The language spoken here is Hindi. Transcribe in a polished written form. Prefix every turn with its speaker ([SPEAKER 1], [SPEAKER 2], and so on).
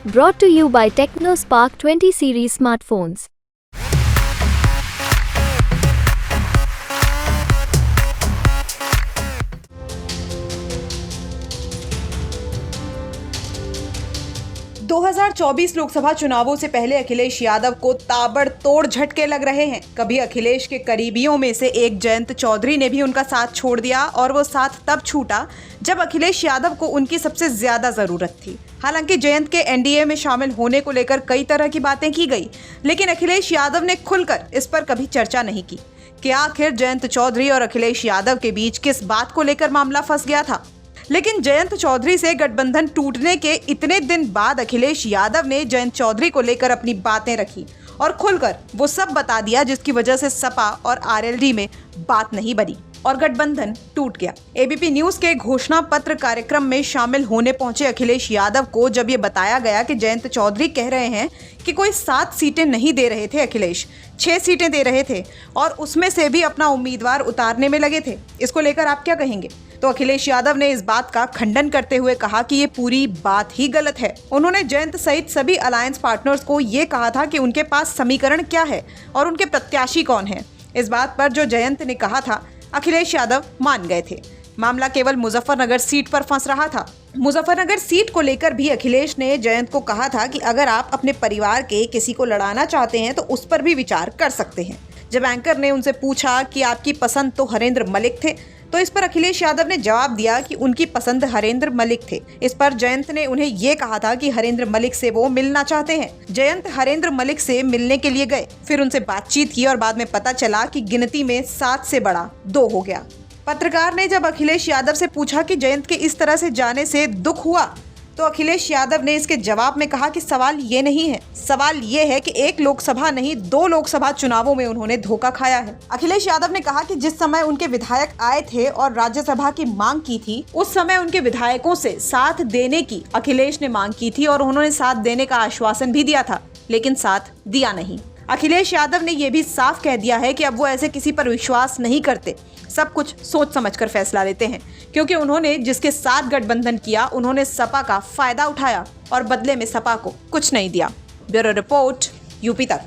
[SPEAKER 1] Brought to you by TechnoSpark 20 series smartphones.
[SPEAKER 2] दो 2024 लोकसभा चुनावों से पहले अखिलेश यादव को ताबड़तोड़ झटके लग रहे हैं। कभी अखिलेश के करीबियों में से एक जयंत चौधरी ने भी उनका साथ छोड़ दिया और वो साथ तब छूटा जब अखिलेश यादव को उनकी सबसे ज्यादा जरूरत थी। हालांकि जयंत के एनडीए में शामिल होने को लेकर कई तरह की बातें की गई, लेकिन अखिलेश यादव ने खुलकर इस पर कभी चर्चा नहीं की कि आखिर जयंत चौधरी और अखिलेश यादव के बीच किस बात को लेकर मामला फंस गया था। लेकिन जयंत चौधरी से गठबंधन टूटने के इतने दिन बाद अखिलेश यादव ने जयंत चौधरी को लेकर अपनी बातें रखी और खुलकर वो सब बता दिया जिसकी वजह से सपा और आरएलडी में बात नहीं बनी और गठबंधन टूट गया। एबीपी न्यूज के घोषणा पत्र कार्यक्रम में शामिल होने पहुंचे अखिलेश यादव को जब ये बताया गया कि जयंत चौधरी कह रहे हैं कि कोई 7 सीटें नहीं दे रहे थे, अखिलेश 6 सीटें दे रहे थे और उसमें से भी अपना उम्मीदवार उतारने में लगे थे, इसको लेकर आप क्या कहेंगे? तो अखिलेश यादव ने इस बात का खंडन करते हुए कहा कि ये पूरी बात ही गलत है। उन्होंने जयंत सहित सभी अलायंस पार्टनर्स को ये कहा था कि उनके पास समीकरण क्या है और उनके प्रत्याशी कौन है। इस बात पर जो जयंत ने कहा था अखिलेश यादव मान गए थे। मामला केवल मुजफ्फरनगर सीट पर फंस रहा था। मुजफ्फरनगर सीट को लेकर भी अखिलेश ने जयंत को कहा था कि अगर आप अपने परिवार के किसी को लड़ाना चाहते हैं तो उस पर भी विचार कर सकते हैं। जब एंकर ने उनसे पूछा कि आपकी पसंद तो हरेंद्र मलिक थे, तो इस पर अखिलेश यादव ने जवाब दिया कि उनकी पसंद हरेंद्र मलिक थे। इस पर जयंत ने उन्हें ये कहा था कि हरेंद्र मलिक से वो मिलना चाहते हैं। जयंत हरेंद्र मलिक से मिलने के लिए गए, फिर उनसे बातचीत की और बाद में पता चला कि गिनती में 7 से बड़ा 2 हो गया। पत्रकार ने जब अखिलेश यादव से पूछा कि जयंत के इस तरह से जाने से दुख हुआ, तो अखिलेश यादव ने इसके जवाब में कहा कि सवाल ये नहीं है, सवाल ये है कि 1 लोकसभा नहीं 2 लोकसभा चुनावों में उन्होंने धोखा खाया है। अखिलेश यादव ने कहा कि जिस समय उनके विधायक आए थे और राज्यसभा की मांग की थी, उस समय उनके विधायकों से साथ देने की अखिलेश ने मांग की थी और उन्होंने साथ देने का आश्वासन भी दिया था, लेकिन साथ दिया नहीं। अखिलेश यादव ने यह भी साफ कह दिया है कि अब वो ऐसे किसी पर विश्वास नहीं करते, सब कुछ सोच समझकर फैसला लेते हैं, क्योंकि उन्होंने जिसके साथ गठबंधन किया उन्होंने सपा का फायदा उठाया और बदले में सपा को कुछ नहीं दिया। ब्यूरो रिपोर्ट, यूपी तक।